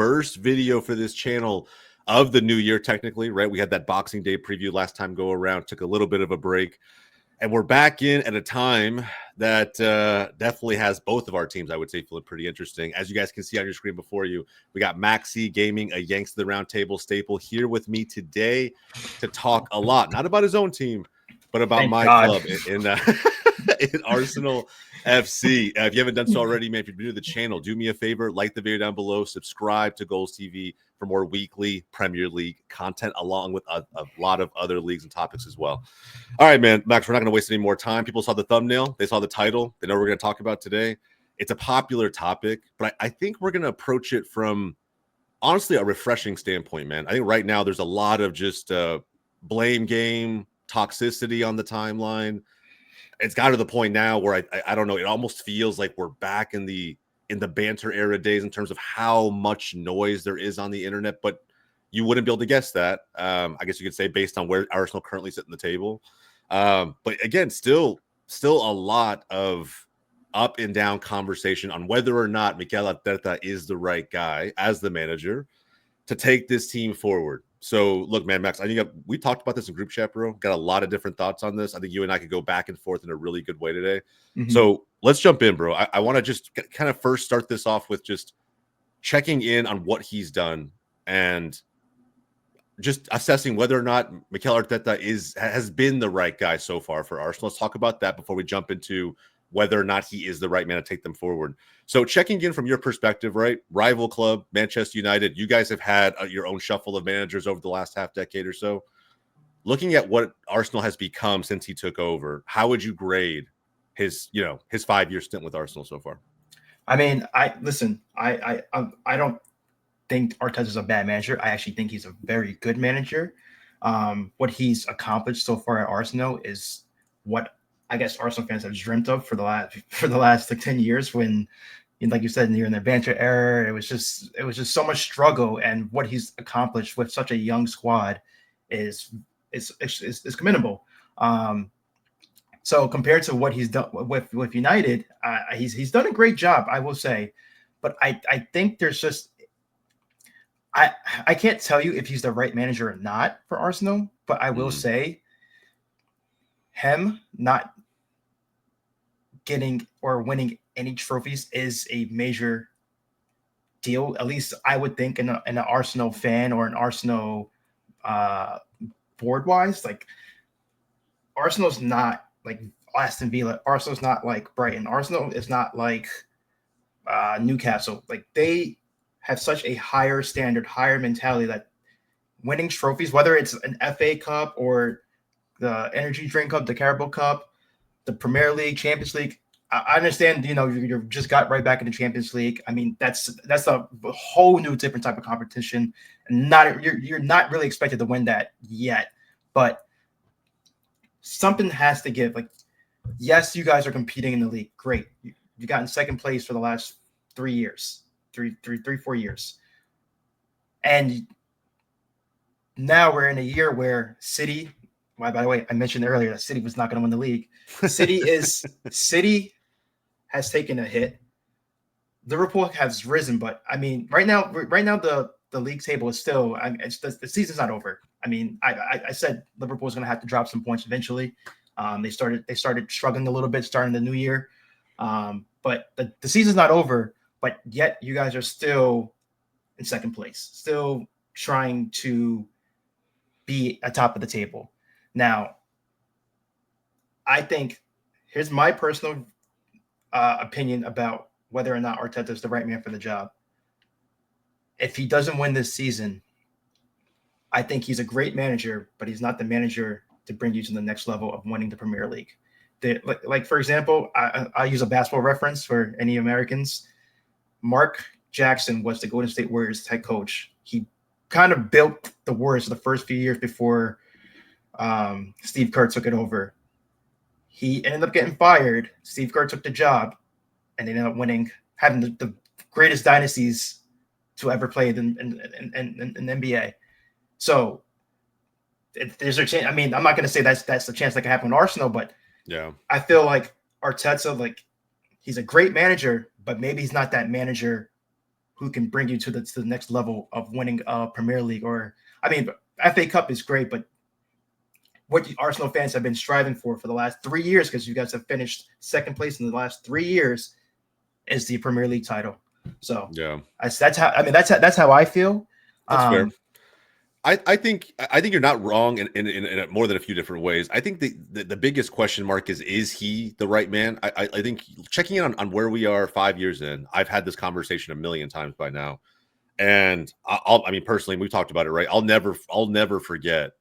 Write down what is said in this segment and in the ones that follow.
first video for this channel of the new year, technically, right? We had that Boxing Day preview last time go around, took a little bit of a break. And we're back in at a time that definitely has both of our teams, I would say, feeling pretty interesting. As you guys can see on your screen before you, we got Maxi Gaming, a Yanks of the Roundtable staple, here with me today to talk a lot, not about his own team, but about Thank my God. club in Arsenal FC. If you haven't done so already, man, if you're new to the channel, do me a favor, like the video down below, subscribe to Goals TV for more weekly Premier League content, along with a lot of other leagues and topics as well. All right, man, Max, we're not going to waste any more time. People saw the thumbnail. They saw the title. They know what we're going to talk about today. It's a popular topic, but I think we're going to approach it from, honestly, a refreshing standpoint, man. I think right now there's a lot of just blame game, toxicity on the timeline. It's got to the point now where I don't know. It almost feels like we're back in the banter era days in terms of how much noise there is on the internet, but you wouldn't be able to guess that. I guess you could say based on where Arsenal currently sit in the table. But again, still a lot of up and down conversation on whether or not Mikel Arteta is the right guy as the manager to take this team forward. So look, man, Max, I think we talked about this in group chat, bro. Got a lot of different thoughts on this. I think you and I could go back and forth in a really good way today. Mm-hmm. So let's jump in, bro. I want to just kind of first start this off with just checking in on what he's done and just assessing whether or not Mikel Arteta has been the right guy so far for Arsenal. Let's talk about that before we jump into whether or not he is the right man to take them forward. So checking in from your perspective, right? Rival club, Manchester United. You guys have had your own shuffle of managers over the last half decade or so. Looking at what Arsenal has become since he took over, how would you grade his 5-year stint with Arsenal so far? I mean, I don't think Arteta's a bad manager. I actually think he's a very good manager. What he's accomplished so far at Arsenal is what I guess Arsenal fans have dreamt of for the last like 10 years. When, like you said, you're in the banter era, it was just so much struggle, and what he's accomplished with such a young squad is commendable. So compared to what he's done with United, he's done a great job, I will say. But I think there's just I can't tell you if he's the right manager or not for Arsenal, but I will say him not getting or winning any trophies is a major deal. At least I would think in an Arsenal fan or an Arsenal board wise. Like, Arsenal's not like Aston Villa. Arsenal's not like Brighton. Arsenal is not like Newcastle. Like, they have such a higher standard, higher mentality that winning trophies, whether it's an FA Cup or the Energy Drink Cup, the Carabao Cup, the Premier League, Champions League. I understand, you just got right back in the Champions League. I mean, that's a whole new different type of competition, and you're not really expected to win that yet. But something has to give. Like, yes, you guys are competing in the league. Great. You got in second place for the last 3 years, 4 years. And now we're in a year where City, by the way, I mentioned earlier that City was not going to win the league. City has taken a hit. Liverpool has risen, but I mean, right now the league table is still. I mean, the season's not over. I mean, I said Liverpool is going to have to drop some points eventually. They started struggling a little bit starting the new year, but the season's not over. But yet you guys are still in second place, still trying to be atop of the table. Now, I think here's my personal opinion about whether or not Arteta is the right man for the job. If he doesn't win this season, I think he's a great manager, but he's not the manager to bring you to the next level of winning the Premier League. Like for example, I'll use a basketball reference for any Americans. Mark Jackson was the Golden State Warriors head coach. He kind of built the Warriors for the first few years before Steve Kerr took it over. He ended up getting fired. Steve Kerr took the job, and they ended up winning, having the greatest dynasties to ever play in the NBA. So there's a chance. I mean, I'm not going to say that's the chance that can happen in Arsenal, but yeah, I feel like Arteta, like, he's a great manager, but maybe he's not that manager who can bring you to the next level of winning Premier League. Or I mean, FA Cup is great, but what Arsenal fans have been striving for the last 3 years, because you guys have finished second place in the last 3 years, is the Premier League title. So yeah, that's how I feel. That's fair. I think you're not wrong in more than a few different ways. I think the biggest question mark is he the right man? I think checking in on where we are 5 years in, I've had this conversation a million times by now. And I mean, personally, we talked about it, right? I'll never forget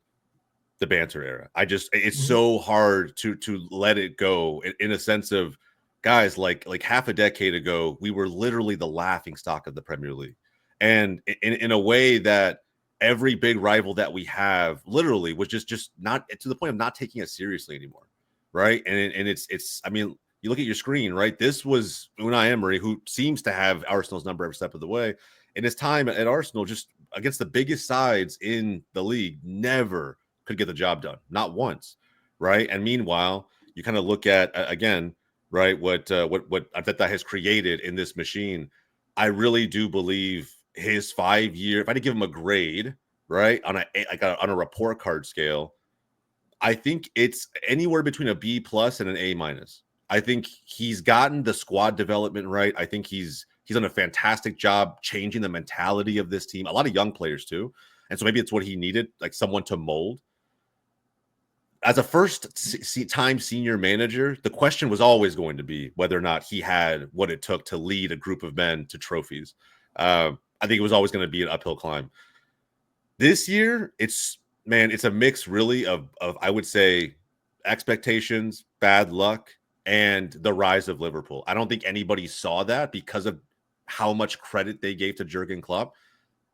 the banter era. It's so hard to let it go in a sense of, guys, like half a decade ago, we were literally the laughing stock of the Premier League. And in a way that every big rival that we have literally was just not, to the point of not taking it seriously anymore. Right. And it's I mean, you look at your screen, right? This was Unai Emery, who seems to have Arsenal's number every step of the way. In his time at Arsenal, just against the biggest sides in the league, never could get the job done, not once, right? And meanwhile, you kind of look at again, right, what Arteta has created in this machine. I really do believe his 5 year, if I had to give him a grade, right, on a report card scale, I think it's anywhere between a B plus and an A minus. I think he's gotten the squad development right. I think he's done a fantastic job changing the mentality of this team. A lot of young players too, and so maybe it's what he needed, like someone to mold. As a first-time senior manager, the question was always going to be whether or not he had what it took to lead a group of men to trophies. I think it was always going to be an uphill climb. This year, it's a mix really of I would say expectations, bad luck, and the rise of Liverpool. I don't think anybody saw that because of how much credit they gave to Jurgen Klopp.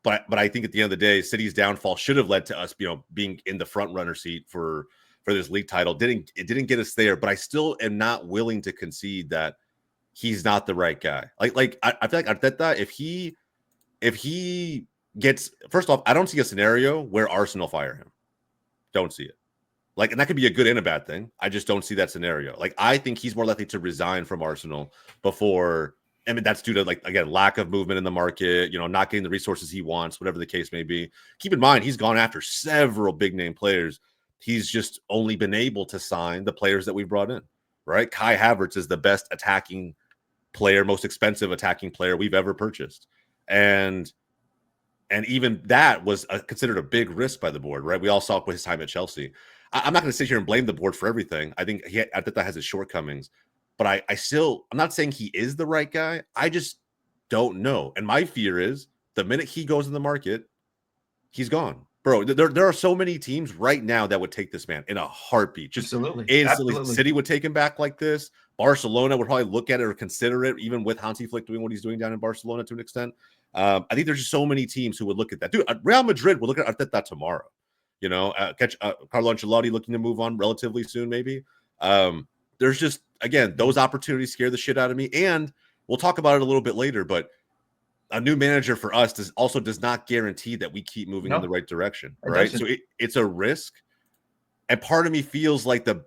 But I think at the end of the day, City's downfall should have led to us, being in the front runner seat for this league title. It didn't get us there, but I still am not willing to concede that he's not the right guy. I feel like Arteta, if he gets, first off, I don't see a scenario where Arsenal fire him. Don't see it. Like, and that could be a good and a bad thing. I just don't see that scenario. Like, I think he's more likely to resign from Arsenal before. I mean, that's due to, like, again, lack of movement in the market, not getting the resources he wants, whatever the case may be. Keep in mind, he's gone after several big name players. He's just only been able to sign the players that we brought in, right? Kai Havertz is the best attacking player, most expensive attacking player we've ever purchased. And even that was considered a big risk by the board, right? We all saw it with his time at Chelsea. I'm not going to sit here and blame the board for everything. I think Arteta has his shortcomings, but I'm not saying he is the right guy. I just don't know. And my fear is the minute he goes in the market, he's gone. Bro, there are so many teams right now that would take this man in a heartbeat. Just Absolutely. instantly. Absolutely. City would take him back like this. Barcelona would probably look at it or consider it, even with Hansi Flick doing what he's doing down in Barcelona to an extent. I think there's just so many teams who would look at that. Dude, Real Madrid will look at Arteta tomorrow. Catch Carlo Ancelotti looking to move on relatively soon, maybe. There's just, again, those opportunities scare the shit out of me. And we'll talk about it a little bit later, but a new manager for us does not guarantee that we keep moving in the right direction, right? So it's a risk. And part of me feels like the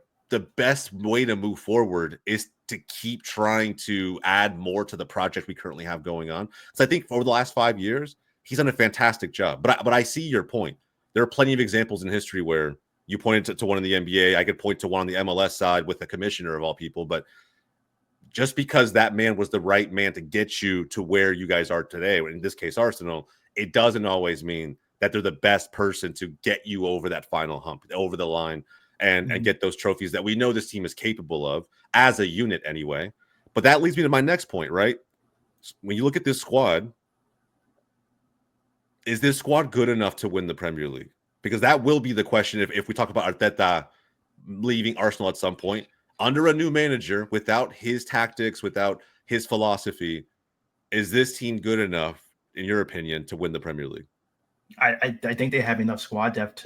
best way to move forward is to keep trying to add more to the project we currently have going on. So I think over the last 5 years, he's done a fantastic job. But I see your point. There are plenty of examples in history where you pointed to one in the NBA. I could point to one on the MLS side with the commissioner of all people. But just because that man was the right man to get you to where you guys are today, in this case, Arsenal, it doesn't always mean that they're the best person to get you over that final hump, over the line, and get those trophies that we know this team is capable of as a unit anyway. But that leads me to my next point, right? When you look at this squad, is this squad good enough to win the Premier League? Because that will be the question if we talk about Arteta leaving Arsenal at some point. Under a new manager, without his tactics, without his philosophy, is this team good enough, in your opinion, to win the Premier League? I think they have enough squad depth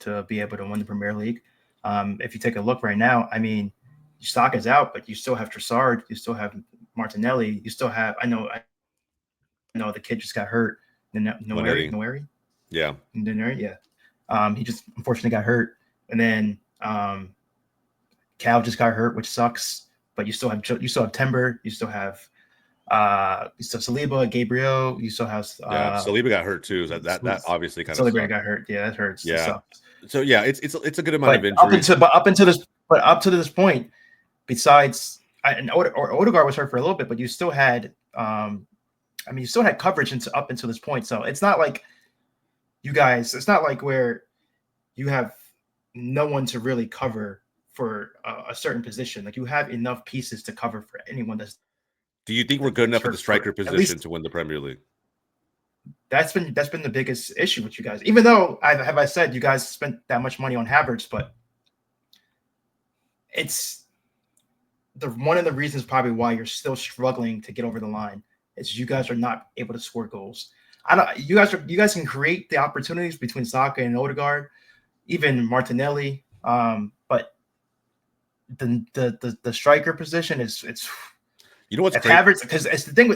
to be able to win the Premier League. If you take a look right now, I mean, Saka's out, but you still have Trossard, you still have Martinelli, you still have I know the kid just got hurt. Noeri? Yeah. He just unfortunately got hurt, and then Cal just got hurt, which sucks. But you still have Timber, you still have So Saliba, Gabriel. You still have Saliba got hurt too. So that obviously kind of Saliba sucked. got hurt. Yeah, that hurts. That Yeah. sucks. So yeah, it's a good amount of But injuries. up to this point, besides and Odegaard was hurt for a little bit, but you still had you still had coverage up until this point. So it's not like you guys. It's not like where you have no one to really cover for a certain position. Like you have enough pieces to cover for anyone that's. Do you think we're good enough at the striker position to win the Premier League? That's been the biggest issue with you guys. Even though I said you guys spent that much money on Havertz, but it's one of the reasons probably why you're still struggling to get over the line. Is you guys are not able to score goals. You guys can create the opportunities between Saka and Odegaard, even Martinelli. But the striker position it's you know what's Havertz, because it's the thing.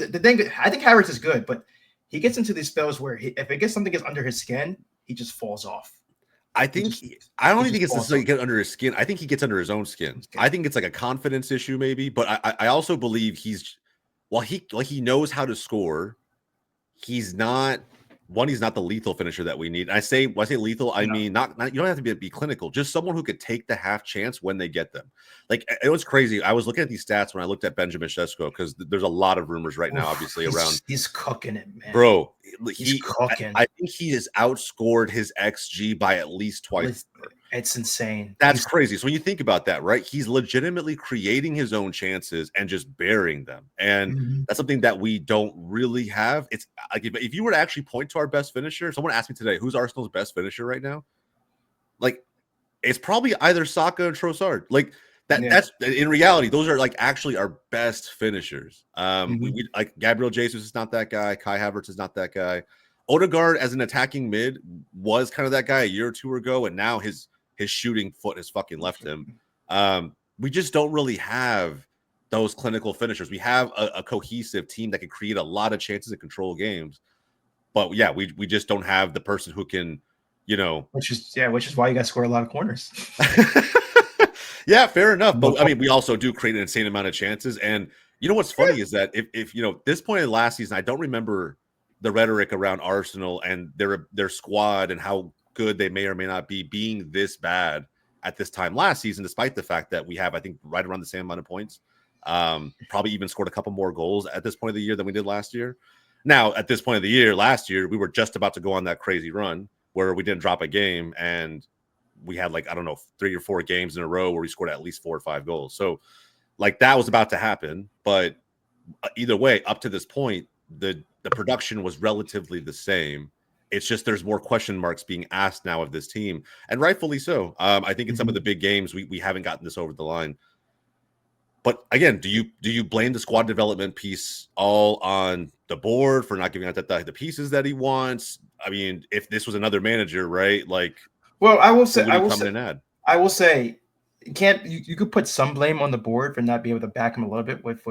I think Havertz is good, but he gets into these spells where if something gets under his skin, he just falls off. I don't even think it's necessarily get under his skin. I think he gets under his own skin. I think it's like a confidence issue, maybe. But I also believe he knows how to score. He's not the lethal finisher that we need. When I say lethal, I mean not you don't have to be clinical, just someone who could take the half chance when they get them. Like it was crazy. I was looking at these stats when I looked at Benjamin Sesko because there's a lot of rumors right now, obviously around. He's cooking it, man. Bro, he's cooking. I think he has outscored his XG by at least twice. It's insane. That's crazy. So when you think about that, right? He's legitimately creating his own chances and just burying them. And that's something that we don't really have. It's like if you were to actually point to our best finisher, someone asked me today, who's Arsenal's best finisher right now? Like, it's probably either Saka or Trossard. Like that's in reality, those are like actually our best finishers. We like Gabriel Jesus is not that guy. Kai Havertz is not that guy. Odegaard as an attacking mid was kind of that guy a year or two ago, and now his shooting foot has fucking left him. We just don't really have those clinical finishers. We have a cohesive team that can create a lot of chances and control games. But yeah, we just don't have the person who can, which is why you guys score a lot of corners. Yeah, fair enough. But I mean, we also do create an insane amount of chances. And you know what's funny is that if this point in last season, I don't remember the rhetoric around Arsenal and their squad and how good they may or may not be being this bad at this time last season, despite the fact that we have, I think, right around the same amount of points. Probably even scored a couple more goals at this point of the year than we did last year. Now, at this point of the year, last year, we were just about to go on that crazy run where we didn't drop a game and we had 3 or 4 games in a row where we scored at least 4 or 5 goals. So that was about to happen. But either way, up to this point, the production was relatively the same. It's just there's more question marks being asked now of this team, and rightfully so. I think in some of the big games we haven't gotten this over the line. But again, do you blame the squad development piece all on the board for not giving out the pieces that he wants? I mean, if this was another manager, right? Well, I will say you could put some blame on the board for not being able to back him a little bit with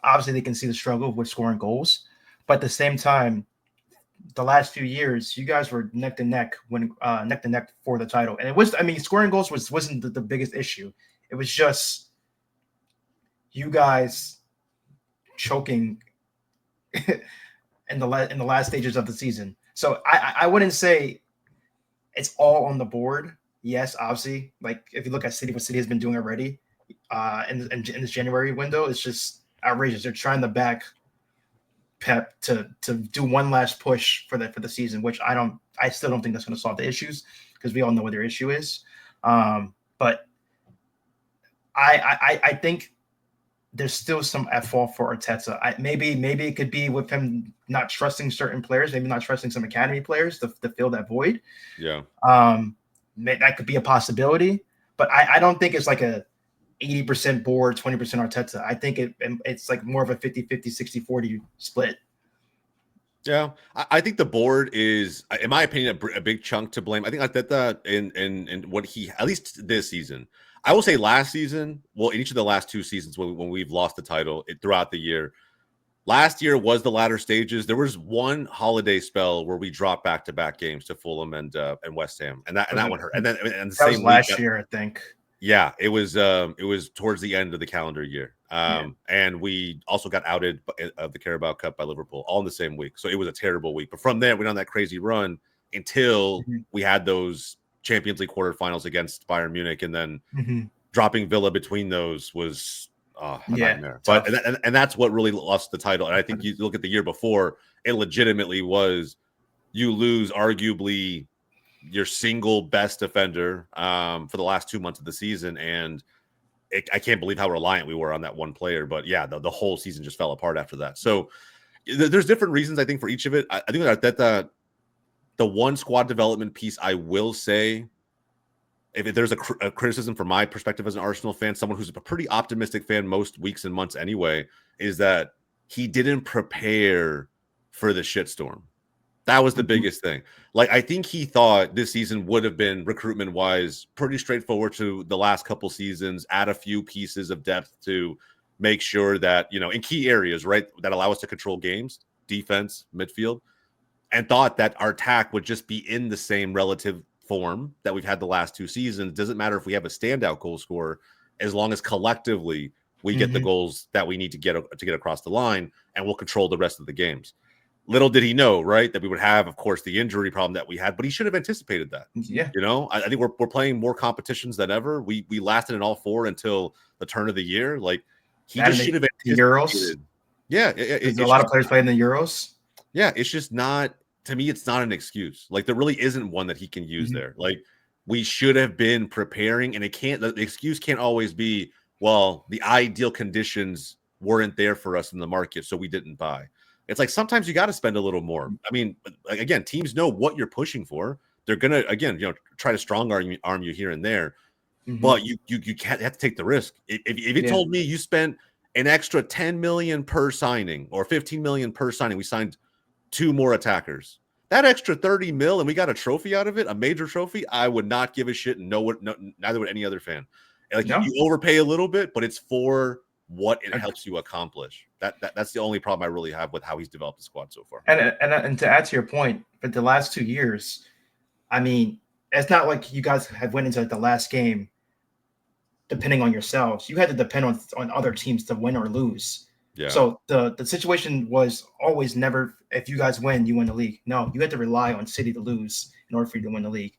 obviously they can see the struggle with scoring goals, but at the same time, the last few years, you guys were neck to neck for the title. And it was, scoring goals wasn't the biggest issue. It was just you guys choking in the last stages of the season. So I wouldn't say it's all on the board. Yes, obviously, if you look at City, what City has been doing already in this January window, it's just outrageous. They're trying to back Pep to do one last push for the season, which I still don't think that's going to solve the issues because we all know what their issue is. But I think there's still some at fault for Arteta. Maybe it could be with him not trusting certain players, maybe not trusting some academy players to fill that void. Yeah. That could be a possibility, but I don't think it's like a 80% board, 20% Arteta. I think it's more of a 50-50, 60-40 split. Yeah, I think the board is, in my opinion, a big chunk to blame. I think Arteta in what he, at least this season, I will say last season, well, in each of the last 2 seasons when we've lost the title throughout the year, last year was the latter stages. There was one holiday spell where we dropped back-to-back games to Fulham and West Ham, and that one hurt. And then the that same was last year, I think. Yeah, it was towards the end of the calendar year. And we also got outed of the Carabao Cup by Liverpool all in the same week. So it was a terrible week. But from there, we went on that crazy run until we had those Champions League quarterfinals against Bayern Munich, and then dropping Villa between those was a nightmare. But and that's what really lost the title. And I think you look at the year before, it legitimately was you lose arguably your single best defender for the last 2 months of the season, and I can't believe how reliant we were on that one player. But yeah, the whole season just fell apart after that. So there's different reasons, I think, for each of it. I think that the one squad development piece, I will say, if there's a criticism from my perspective as an Arsenal fan, someone who's a pretty optimistic fan most weeks and months anyway, is that he didn't prepare for the shitstorm. That was the biggest thing. Like, I think he thought this season would have been, recruitment-wise, pretty straightforward to the last couple seasons, add a few pieces of depth to make sure that, in key areas, right, that allow us to control games, defense, midfield, and thought that our attack would just be in the same relative form that we've had the last 2 seasons. It doesn't matter if we have a standout goal scorer, as long as collectively we get the goals that we need to get across the line, and we'll control the rest of the games. Little did he know, right, that we would have, of course, the injury problem that we had, but he should have anticipated that. Yeah. I think we're playing more competitions than ever. We lasted in all 4 until the turn of the year. Like, he just should have anticipated. Euros. Yeah. There's a lot of players playing the Euros. Yeah. It's just not, to me, it's not an excuse. Like, there really isn't one that he can use there. Like, we should have been preparing, and the excuse can't always be, well, the ideal conditions weren't there for us in the market, so we didn't buy. It's like sometimes you got to spend a little more. I mean, again, teams know what you're pushing for. They're gonna, again, try to strong arm you here and there, but you can't have to take the risk. If you told me you spent an extra 10 million per signing or 15 million per signing, we signed 2 more attackers. That extra 30 mil and we got a trophy out of it, a major trophy, I would not give a shit, and neither would any other fan. Like, you overpay a little bit, but it's for what it helps you accomplish. That's the only problem I really have with how he's developed the squad so far. And to add to your point, for the last 2 years, I mean, it's not like you guys have went into the last game depending on yourselves. You had to depend on other teams to win or lose. Yeah. So the situation was always never, if you guys win, you win the league. No, you had to rely on City to lose in order for you to win the league.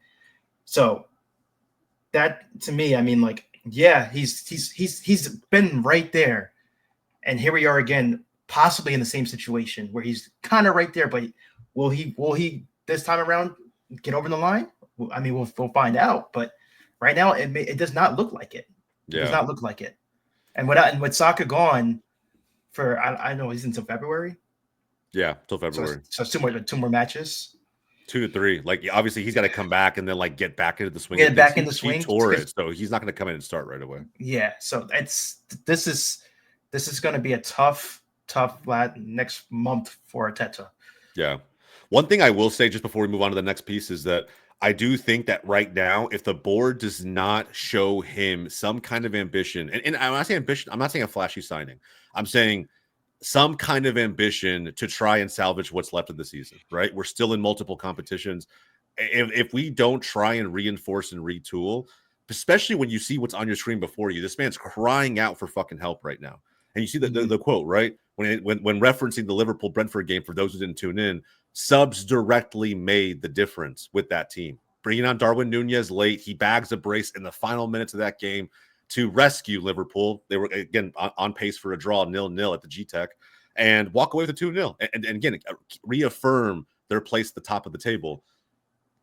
So that, to me, I mean, like, yeah, he's been right there, and here we are again, possibly in the same situation where he's kind of right there. But will he this time around get over the line? I mean, we'll find out. But right now, it does not look like it. It does not look like it. And with Saka gone for, I know he's until February. Yeah, till February. So 2 more matches. 2 to 3. Like, obviously he's got to come back and then get back into the swing. Get back in the swing. He tore it, so he's not going to come in and start right away. Yeah, so this is going to be a tough next month for Arteta. Yeah. One thing I will say just before we move on to the next piece is that I do think that right now, if the board does not show him some kind of ambition, and I'm not saying ambition, I'm not saying a flashy signing. I'm saying some kind of ambition to try and salvage what's left of the season, right? We're still in multiple competitions. If we don't try and reinforce and retool, especially when you see what's on your screen before you, this man's crying out for fucking help right now. And you see the quote, right? When referencing the Liverpool-Brentford game, for those who didn't tune in, subs directly made the difference with that team. Bringing on Darwin Nunez late, he bags a brace in the final minutes of that game to rescue Liverpool. They were, again, on pace for a draw 0-0 at the G-Tech, and walk away with a 2-0. And again, reaffirm their place at the top of the table.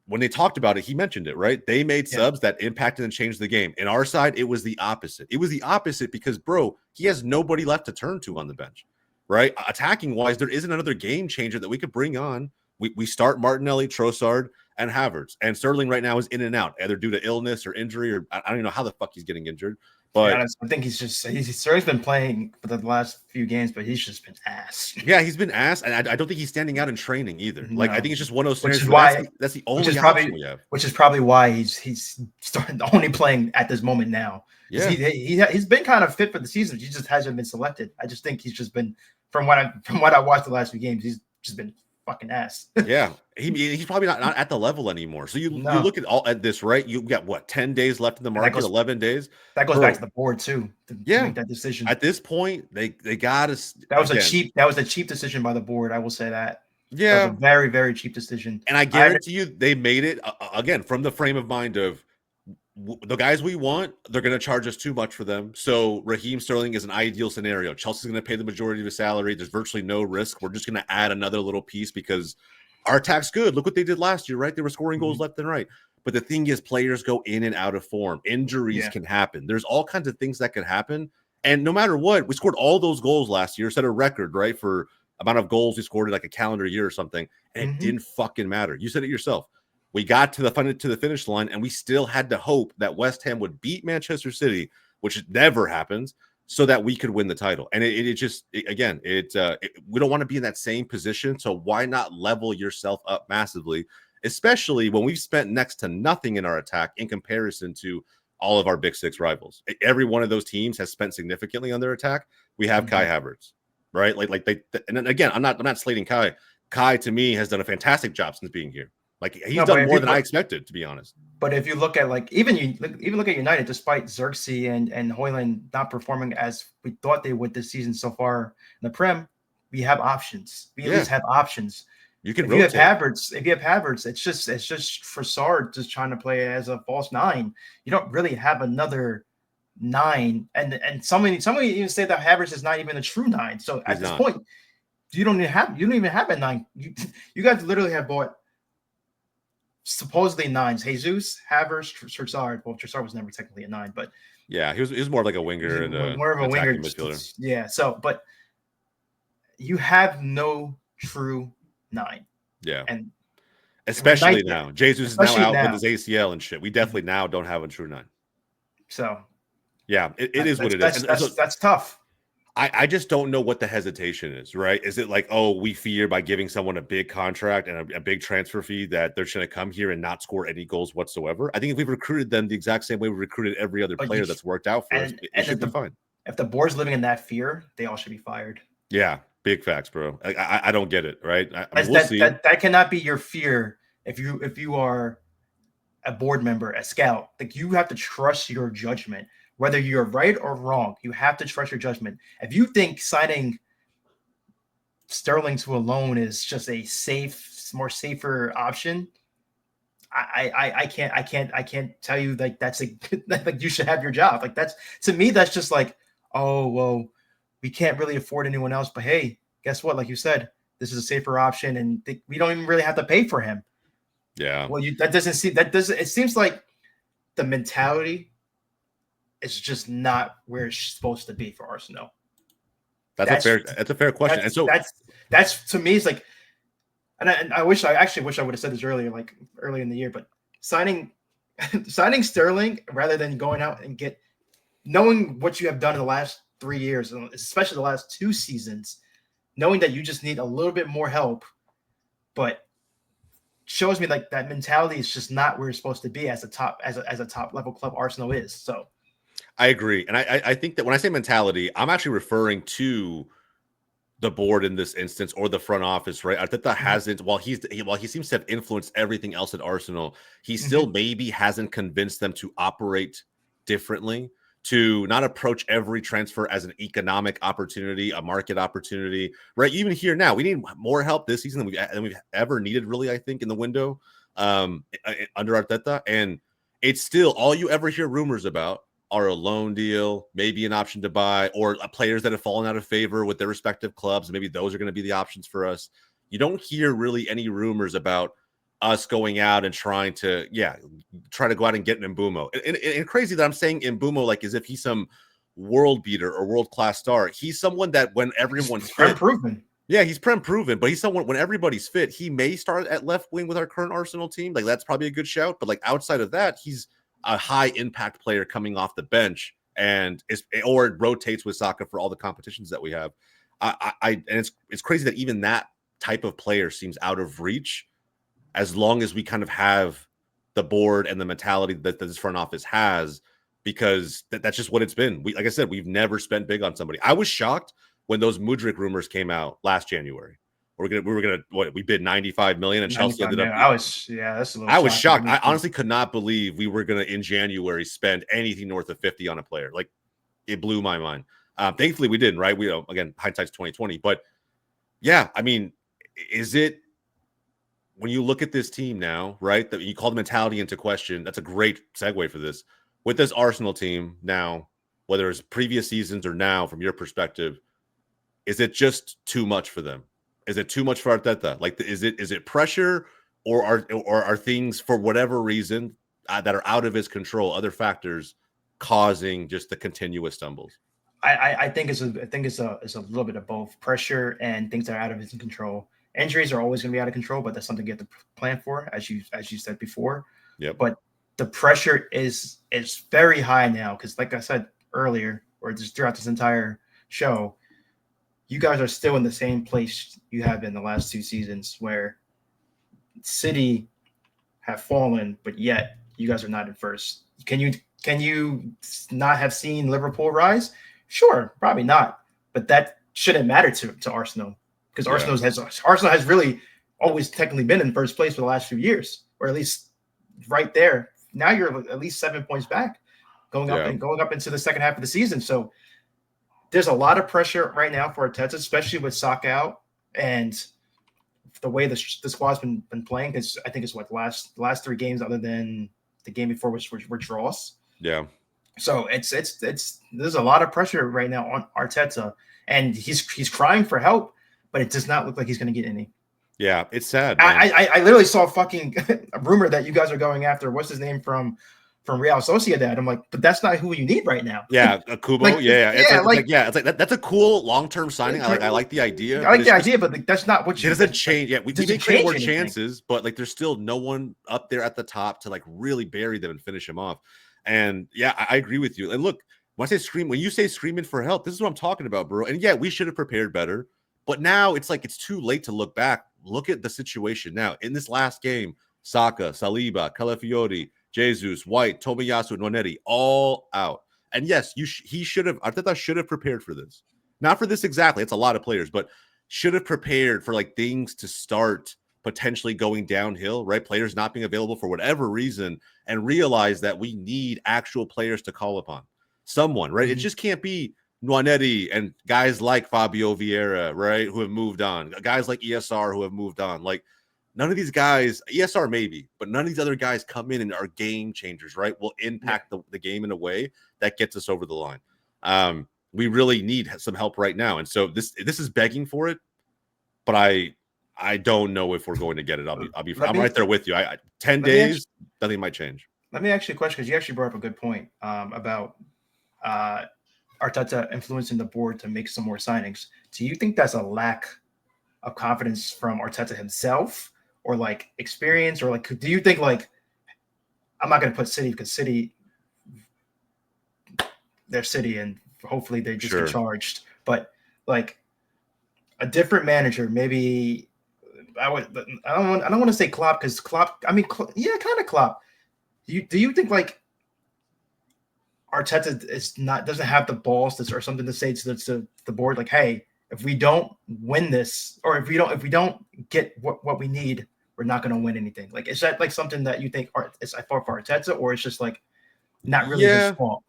When they talked about it, he mentioned it, right? They made subs that impacted and changed the game. In our side, it was the opposite. It was the opposite because, bro, he has nobody left to turn to on the bench, right? Attacking-wise, there isn't another game changer that we could bring on. We start Martinelli, Trossard, and Havertz. And Sterling right now is in and out, either due to illness or injury, or I don't even know how the fuck he's getting injured. But yeah, I think he's been playing for the last few games, but he's just been ass. Yeah, he's been ass, and I don't think he's standing out in training either. No. Like, I think it's just one of those scenarios. That's the only option we have. Which is probably why he's starting only playing at this moment now. Yeah, he's been kind of fit for the season. He just hasn't been selected. I just think he's just been, from what I watched the last few games, he's just been fucking ass. Yeah, he's probably not at the level anymore. So you No. look at this, right? You got what, 10 days left in the And that market, goes 11 days. that goes back to the board too to Yeah, make that decision. at this point, they got to That was a cheap decision by the board. I will say that. That was a Yeah, very, very cheap decision. and I guarantee you, they made it again from the frame of mind of the guys we want. They're going to charge us too much for them. So Raheem Sterling is an ideal scenario. Chelsea's going to pay the majority of his salary. There's virtually no risk. We're just going to add another little piece because our attack's good. Look what they did last year, right? They were scoring goals left and right. But the thing is, players go in and out of form. Injuries can happen. There's all kinds of things that could happen. And no matter what, we scored all those goals last year, set a record, right, for amount of goals we scored in like a calendar year or something. And it didn't fucking matter. You said it yourself. We got to the finish line, and we still had to hope that West Ham would beat Manchester City, which never happens, so that we could win the title. And we don't want to be in that same position. So why not level yourself up massively, especially when we've spent next to nothing in our attack in comparison to all of our big six rivals. Every one of those teams has spent significantly on their attack. We have Kai Havertz, right? And then again, I'm not slating Kai. Kai to me has done a fantastic job since being here. Like he's done more than I expected, to be honest. But if you look at even look at United, despite Xerxes and Højlund not performing as we thought they would this season so far in the Prem, we have options. We at least have options. You can if you have Havertz, it's just Trossard just trying to play as a false nine. You don't really have another 9. And somebody even say that Havertz is not even a true 9. So at this point, you don't even have a 9. You guys literally have bought supposedly 9s: Jesus, Havertz, Trossard. Well, Trossard was never technically a 9, but yeah, he was more like a winger and more of a winger midfielder. Yeah, so but you have no true 9. Yeah, and especially now, Jesus is now out with his ACL and shit. We definitely now don't have a true 9. So yeah, it is what it is. That's tough. I just don't know what the hesitation is, right? Is it like, oh, we fear by giving someone a big contract and a big transfer fee that they're going to come here and not score any goals whatsoever? I think if we've recruited them the exact same way we recruited every other player that's worked out for us, it should be fine. If the board's living in that fear, they all should be fired. Yeah, big facts, bro. I don't get it, right? We'll see. That cannot be your fear if you are a board member, a scout. Like you have to trust your judgment. Whether you're right or wrong, you have to trust your judgment. If you think signing Sterling to a loan is just a more safer option, I can't tell you like that's like you should have your job. Like to me, that's just like, oh well, we can't really afford anyone else. But hey, guess what? Like you said, this is a safer option, and we don't even really have to pay for him. Yeah. Well, it seems like the mentality. It's just not where it's supposed to be for Arsenal. That's a fair question. And so that's to me, it's like, and I wish I would have said this earlier, like early in the year, but signing Sterling rather than going out and knowing what you have done in the last 3 years, especially the last 2 seasons, knowing that you just need a little bit more help, but shows me like that mentality is just not where it's supposed to be as a top level club Arsenal is. So. I agree. And I think that when I say mentality, I'm actually referring to the board in this instance or the front office, right? Arteta hasn't, while he seems to have influenced everything else at Arsenal, he still maybe hasn't convinced them to operate differently, to not approach every transfer as an economic opportunity, a market opportunity, right? Even here now, we need more help this season than we've ever needed, really, I think, in the window under Arteta. And it's still all you ever hear rumors about are a loan deal, maybe an option to buy, or players that have fallen out of favor with their respective clubs. Maybe those are going to be the options for us. You don't hear really any rumors about us going out and trying to go out and get an Mbeumo. And crazy that I'm saying Mbeumo like as if he's some world beater or world-class star. He's someone that when everyone's fit, proven. Yeah, he's proven, but he's someone when everybody's fit, he may start at left wing with our current Arsenal team. Like that's probably a good shout. But like outside of that, he's a high impact player coming off the bench and it rotates with Saka for all the competitions that we have. And it's crazy that even that type of player seems out of reach as long as we kind of have the board and the mentality that this front office has, because that's just what it's been. Like I said, we've never spent big on somebody. I was shocked when those Mudryk rumors came out last January. we bid 95 million and Chelsea ended up. That's a little. I was shocked. I honestly could not believe we were gonna in January spend anything north of 50 on a player. Like, it blew my mind. Thankfully we didn't, right? We again, hindsight's 2020, but yeah, I mean, is it when you look at this team now, right? That you call the mentality into question. That's a great segue for this. With this Arsenal team now, whether it's previous seasons or now, from your perspective, is it just too much for them? Is it too much for Arteta? Like, is it pressure, or are things for whatever reason that are out of his control, other factors causing just the continuous stumbles? I think it's a little bit of both pressure and things that are out of his control. Injuries are always going to be out of control, but that's something you have to plan for, as you said before. Yeah. But the pressure is very high now because, like I said earlier, or just throughout this entire show, you guys are still in the same place you have been the last 2 seasons, where City have fallen, but yet you guys are not in first. Can you not have seen Liverpool rise? Sure, probably not. But that shouldn't matter to Arsenal, because Arsenal has really always technically been in first place for the last few years, or at least right there. Now you're at least 7 points back, going up into the second half of the season. So there's a lot of pressure right now for Arteta, especially with Saka out and the way the squad's been playing. Because I think it's the last 3 games, other than the game before, which were draws. Yeah. So it's there's a lot of pressure right now on Arteta, and he's crying for help, but it does not look like he's going to get any. Yeah, it's sad. I literally saw a rumor that you guys are going after what's his name from Real Sociedad. I'm like, but that's not who you need right now. Yeah, Kubo. It's like that's a cool long-term signing. I like the idea. But that's not what you. It doesn't change. Yeah, we may create more chances, but like there's still no one up there at the top to like really bury them and finish them off. And yeah, I agree with you. And look, when you say screaming for help, this is what I'm talking about, bro. And yeah, we should have prepared better. But now it's like it's too late to look back. Look at the situation now. In this last game, Saka, Saliba, Calafiori, Jesus, White, Tomiyasu, Noneri, all out. And yes, Arteta should have prepared for this. Not for this exactly. It's a lot of players, but should have prepared for like things to start potentially going downhill, right? Players not being available for whatever reason, and realize that we need actual players to call upon. Someone, right? Mm-hmm. It just can't be Nwaneri and guys like Fabio Vieira, right, who have moved on. Guys like ESR who have moved on. Like, none of these guys, ESR maybe, but none of these other guys come in and are game changers, right? Will impact the game in a way that gets us over the line. We really need some help right now. And so this is begging for it, but I don't know if we're going to get it. I'm right there with you. 10 days, nothing might change. Let me ask you a question, because you actually brought up a good point about Arteta influencing the board to make some more signings. Do you think that's a lack of confidence from Arteta himself, or like experience, or like, do you think like, I'm not going to put City because City, they're City and hopefully they just get charged, but like a different manager, maybe I don't want to say Klopp, because Klopp, I mean, kind of Klopp. Do you think like Arteta doesn't have the balls or something to say to the board, like, hey, if we don't win this, or if we don't get what we need, we're not going to win anything? Like, is that like something that you think is a fault for Arteta, or it's just like not really his fault?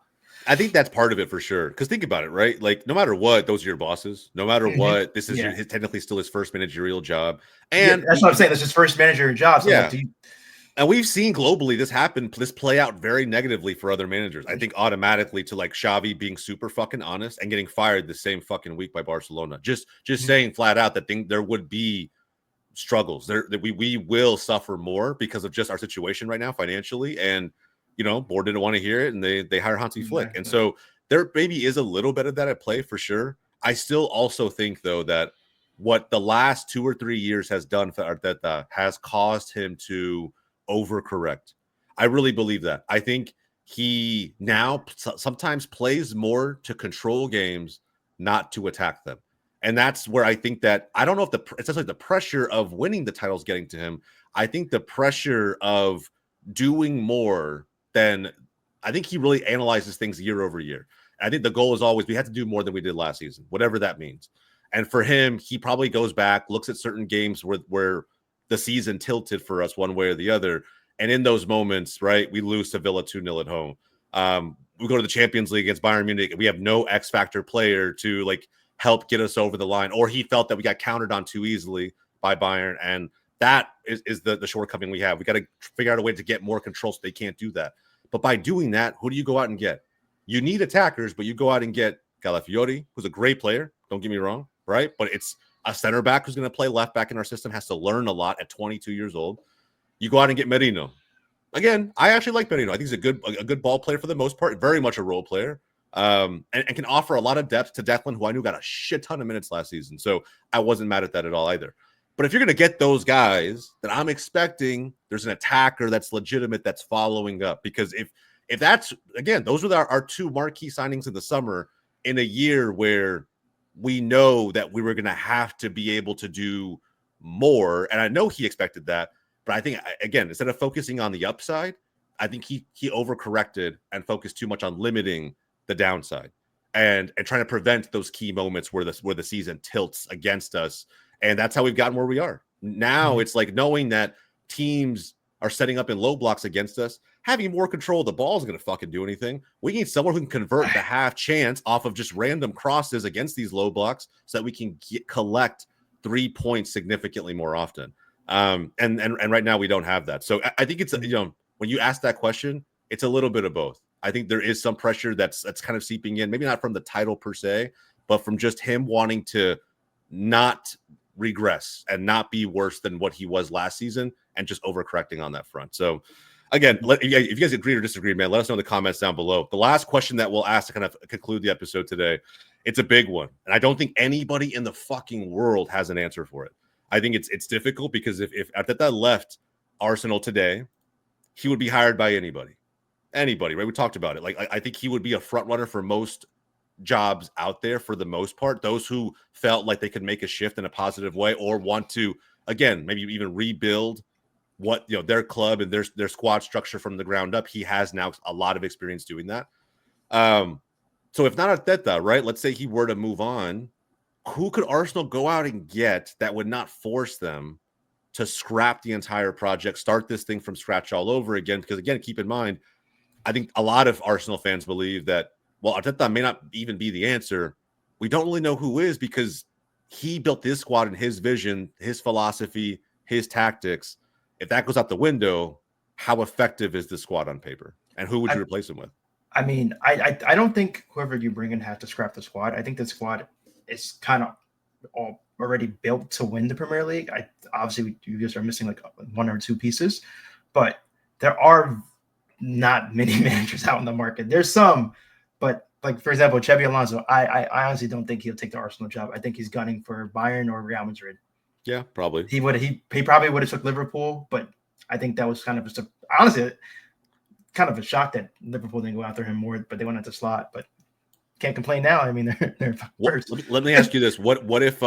I think that's part of it for sure. Because think about it, right? Like, no matter what, those are your bosses. No matter what, this is technically still his first managerial job. And that's what I'm saying. That's his first managerial job. So like, and we've seen globally this play out very negatively for other managers. I think automatically to like Xavi being super fucking honest and getting fired the same fucking week by Barcelona. Just saying flat out that there would be struggles there, that we will suffer more because of just our situation right now financially. And board didn't want to hear it, and they hire Hansi Flick. And so there maybe is a little bit of that at play for sure. I still also think though that what the last 2 or 3 years has done for Arteta has caused him to overcorrect. I really believe that. I think he now sometimes plays more to control games, not to attack them. And that's where I think that, I don't know if it's just like the pressure of winning the titles getting to him. I think the pressure of doing more than, I think he really analyzes things year over year. I think the goal is always, we have to do more than we did last season, whatever that means. And for him, he probably goes back, looks at certain games where the season tilted for us one way or the other. And in those moments, right, we lose to Villa 2-0 at home. We go to the Champions League against Bayern Munich, and we have no X factor player to like help get us over the line, or he felt that we got countered on too easily by Bayern. And that is the shortcoming we have. We got to figure out a way to get more control so they can't do that. But by doing that, who do you go out and get? You need attackers, but you go out and get Calafiori, who's a great player. Don't get me wrong, right? But it's a center back who's going to play left back in our system, has to learn a lot at 22 years old. You go out and get Merino. Again, I actually like Merino. I think he's a good ball player for the most part, very much a role player, and can offer a lot of depth to Declan, who I knew got a shit ton of minutes last season. So I wasn't mad at that at all either. But if you're going to get those guys, then I'm expecting there's an attacker that's legitimate that's following up. Because if that's, again, those were our two marquee signings in the summer in a year where we know that we were going to have to be able to do more. And I know he expected that. But I think, again, instead of focusing on the upside, I think he overcorrected and focused too much on limiting the downside and trying to prevent those key moments where the season tilts against us. And that's how we've gotten where we are. Now it's like knowing that teams are setting up in low blocks against us, having more control of the ball is going to fucking do anything. We need someone who can convert the half chance off of just random crosses against these low blocks so that we can collect 3 points significantly more often. And right now we don't have that. So I think it's, when you ask that question, it's a little bit of both. I think there is some pressure that's kind of seeping in, maybe not from the title per se, but from just him wanting to not regress and not be worse than what he was last season and just overcorrecting on that front. So again, if you guys agree or disagree, man, let us know in the comments down below. The last question that we'll ask to kind of conclude the episode today, it's a big one. And I don't think anybody in the fucking world has an answer for it. I think it's difficult because if Arteta left Arsenal today, he would be hired by anybody, right? We talked about it. Like, I think he would be a front runner for most jobs out there for the most part. Those who felt like they could make a shift in a positive way or want to, again, maybe even rebuild what, their club and their squad structure from the ground up. He has now a lot of experience doing that. So if not Arteta, right, let's say he were to move on, who could Arsenal go out and get that would not force them to scrap the entire project, start this thing from scratch all over again? Because again, keep in mind, I think a lot of Arsenal fans believe that, well, Arteta may not even be the answer. We don't really know who is because he built this squad in his vision, his philosophy, his tactics. If that goes out the window, how effective is this squad on paper? And who would you replace him with? I mean, I don't think whoever you bring in has to scrap the squad. I think the squad is kind of already built to win the Premier League. Obviously you guys are missing like one or two pieces, but there are not many managers out in the market. There's some, but like for example, Xabi Alonso, I honestly don't think he'll take the Arsenal job. I think he's gunning for Bayern or Real Madrid. Yeah, probably. He probably would have took Liverpool, but I think that was kind of honestly kind of a shock that Liverpool didn't go after him more, but they went into slot. But can't complain now. I mean, they're first. Let me ask you this: what if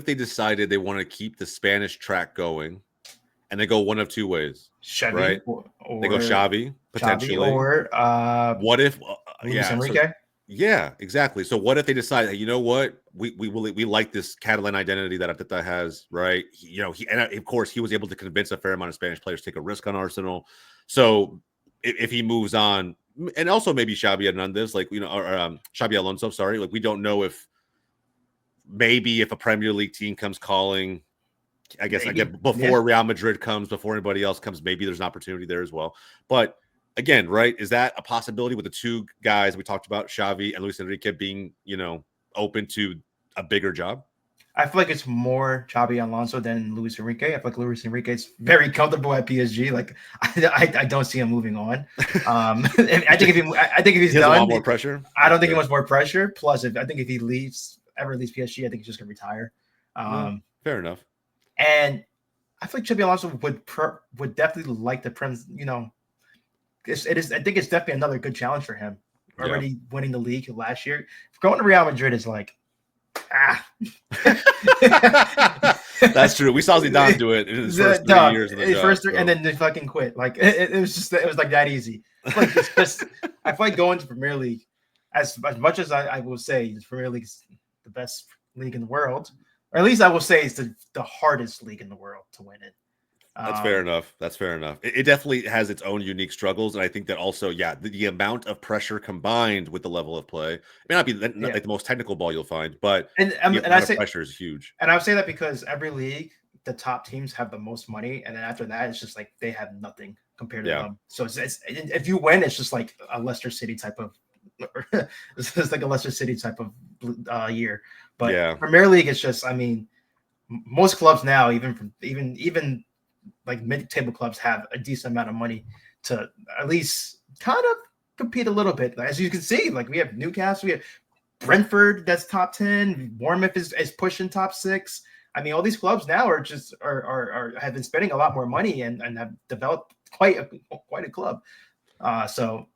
they decided they want to keep the Spanish track going, and they go one of two ways, Xavi, right? Or they go Xavi potentially, or what if? Luis Enrique? Yeah, exactly. So what if they decide, hey, you know what, we like this Catalan identity that Arteta has, right? And of course he was able to convince a fair amount of Spanish players to take a risk on Arsenal. So if he moves on. And also maybe Xabi Hernandez, or Xabi Alonso, sorry. Like, we don't know if a Premier League team comes calling, I guess before Real Madrid comes, before anybody else comes, maybe there's an opportunity there as well. But again, right, is that a possibility with the two guys we talked about, Xavi and Luis Enrique, being, open to a bigger job? I feel like it's more Xabi Alonso than Luis Enrique. I feel like Luis Enrique is very comfortable at PSG. Like, I don't see him moving on. I think if he's done, want more pressure. I don't think he wants more pressure. Plus, I think if he ever leaves PSG, I think he's just gonna retire. Fair enough. And I feel like Xabi Alonso would definitely like the Prem. It is. I think it's definitely another good challenge for him. Already winning the league last year. Going to Real Madrid is like. That's true. We saw Zidane do it in his first 3 years of the job. And then they fucking quit. Like it was like that easy. I feel like going to Premier League, as much as I will say the Premier League is the best league in the world, or at least I will say it's the hardest league in the world to win it. That's fair enough. That's fair enough. It definitely has its own unique struggles, and I think that also, yeah, the amount of pressure combined with the level of play, it may not be like the most technical ball you'll find, but the amount of pressure is huge. And I would say that because every league, the top teams have the most money, and then after that, it's just like they have nothing compared to them. So it's if you win, it's just like a Leicester City type of, it's like a Leicester City type of year. But Premier League, it's just, I mean, most clubs now, even like mid-table clubs, have a decent amount of money to at least kind of compete a little bit. As you can see, like we have Newcastle, we have Brentford that's top 10, Bournemouth is pushing top 6. I mean, all these clubs now are just have been spending a lot more money and have developed quite a club. So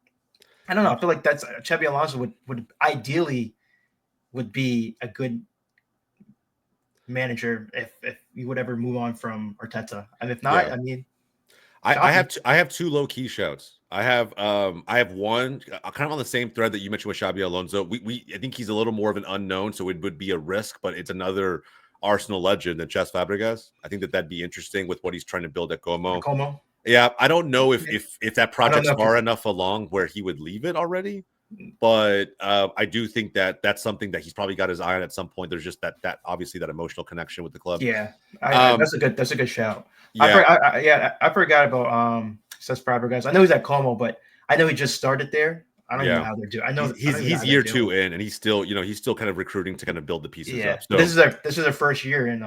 I don't know. I feel like that's Xabi Alonso would ideally would be a good manager if you would ever move on from Arteta, and if not, I mean, I have two low key shouts. I have one kind of on the same thread that you mentioned with Xabi Alonso. I think he's a little more of an unknown, so it would be a risk, but it's another Arsenal legend than Cesc Fabregas. I think that'd be interesting with what he's trying to build at Como. Yeah, I don't know if that project's far enough along where he would leave it already. But I do think that that's something that he's probably got his eye on at some point. There's just that obviously that emotional connection with the club. Yeah, that's a good shout. Yeah, I forgot about Cesc Fabregas. I know he's at Como, but I know he just started there. I don't know how they're doing. I know he's year 2 in, and he's still kind of recruiting to kind of build the pieces up. So this is their first year in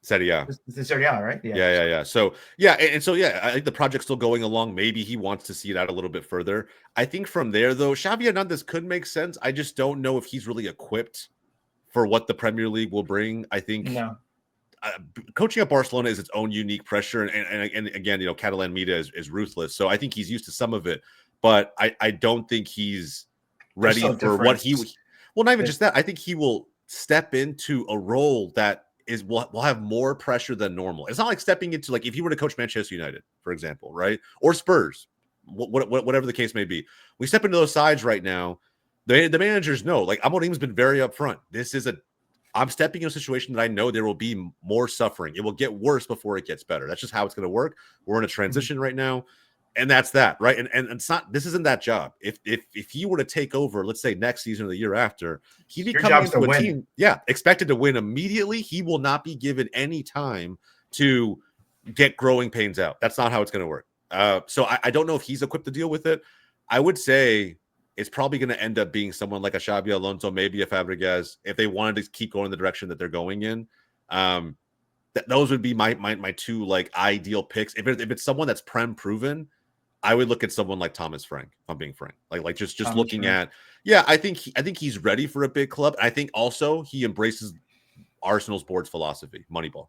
Serie A. Serie A, right? Yeah. So I think the project's still going along. Maybe he wants to see it out a little bit further. I think from there, though, Xavi Hernandez could make sense. I just don't know if he's really equipped for what the Premier League will bring. I think coaching at Barcelona is its own unique pressure, and again, Catalan media is ruthless. So I think he's used to some of it, but I don't think he's ready for what he. Well, not even just that. I think he will step into a role that will have more pressure than normal. It's not like stepping into, like, if you were to coach Manchester United, for example, right? Or Spurs, whatever the case may be. We step into those sides right now. The managers know, like, Amorim's been very upfront. I'm stepping in a situation that I know there will be more suffering. It will get worse before it gets better. That's just how it's going to work. We're in a transition right now. And that's that, right? And it's not, this isn't that job. If he were to take over, let's say next season or the year after, he'd be coming into a team, expected to win immediately. He will not be given any time to get growing pains out. That's not how it's going to work. So I don't know if he's equipped to deal with it. I would say it's probably going to end up being someone like a Xabi Alonso, maybe a Fabregas, if they wanted to keep going the direction that they're going in. Those would be my two, like, ideal picks. If it's someone that's proven, I would look at someone like Thomas Frank, if I'm being frank. Like just looking at, I think he's ready for a big club. I think also he embraces Arsenal's board's philosophy, Moneyball.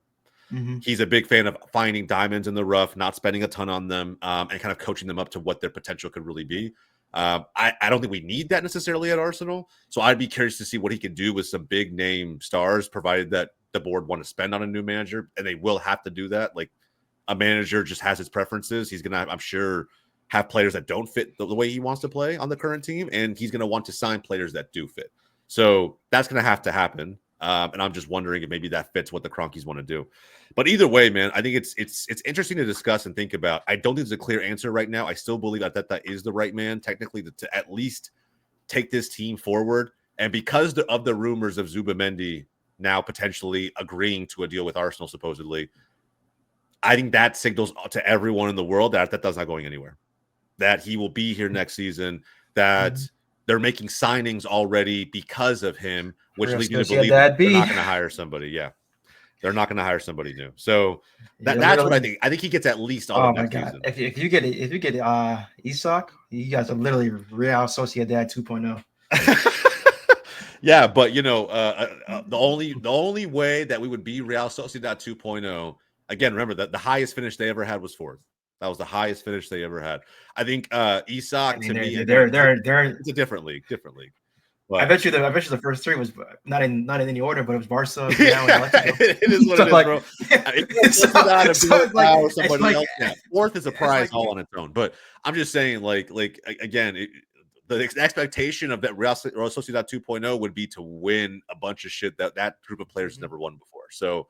Mm-hmm. He's a big fan of finding diamonds in the rough, not spending a ton on them, and kind of coaching them up to what their potential could really be. I don't think we need that necessarily at Arsenal. So I'd be curious to see what he can do with some big name stars, provided that the board want to spend on a new manager, and they will have to do that. Like, a manager just has his preferences. He's going to, I'm sure, have players that don't fit the way he wants to play on the current team, and he's going to want to sign players that do fit. So that's going to have to happen. And I'm just wondering if maybe that fits what the Cronkies want to do. But either way, man, I think it's interesting to discuss and think about. I don't think there's a clear answer right now. I still believe that is the right man, technically, to at least take this team forward. And because of the rumors of Zubimendi now potentially agreeing to a deal with Arsenal, supposedly, I think that signals to everyone in the world that that's not going anywhere, that he will be here next season, that they're making signings already because of him, which leads me to believe they're not going to hire somebody. Yeah, they're not going to hire somebody new. So that's what I think. I think he gets at least all of next season. If you get Isak, you guys are literally Real Sociedad 2.0. Yeah, but the only way that we would be Real Sociedad 2.0. Again, remember that the highest finish they ever had was 4th. That was the highest finish they ever had. I think Isak, to me, it's a different league. But I bet you the first 3 was not in any order, but it was Barca. It is what it is, bro. It's somebody else. 4th is a prize all on its own. But I'm just saying, like again, the expectation of that Real Sociedad 2.0 would be to win a bunch of shit that group of players has never won before. So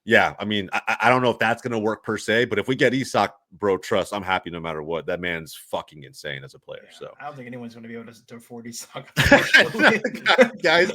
yeah, I mean, I don't know if that's going to work per se, but if we get Isak, bro, trust, I'm happy no matter what. That man's fucking insane as a player. Yeah, so I don't think anyone's going to be able to afford Isak. guys,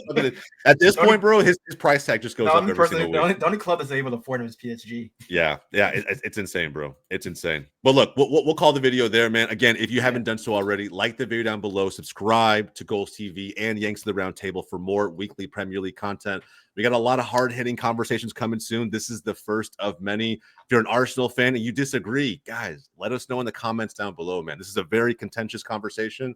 at this point, bro, his price tag just goes up every single week. The only club that's able to afford him is PSG. Yeah, it's insane, bro. It's insane. But look, we'll call the video there, man. Again, if you haven't done so already, like the video down below, subscribe to Goals TV and Yanks of the Round Table for more weekly Premier League content. We got a lot of hard-hitting conversations coming soon. This is the first of many. If you're an Arsenal fan and you disagree, guys, let us know in the comments down below, man. This is a very contentious conversation.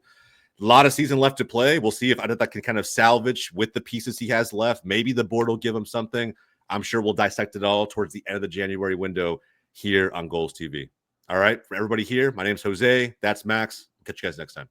A lot of season left to play. We'll see if Arteta can kind of salvage with the pieces he has left. Maybe the board will give him something. I'm sure we'll dissect it all towards the end of the January window here on Goals TV. All right, for everybody here, my name's Jose. That's Max. Catch you guys next time.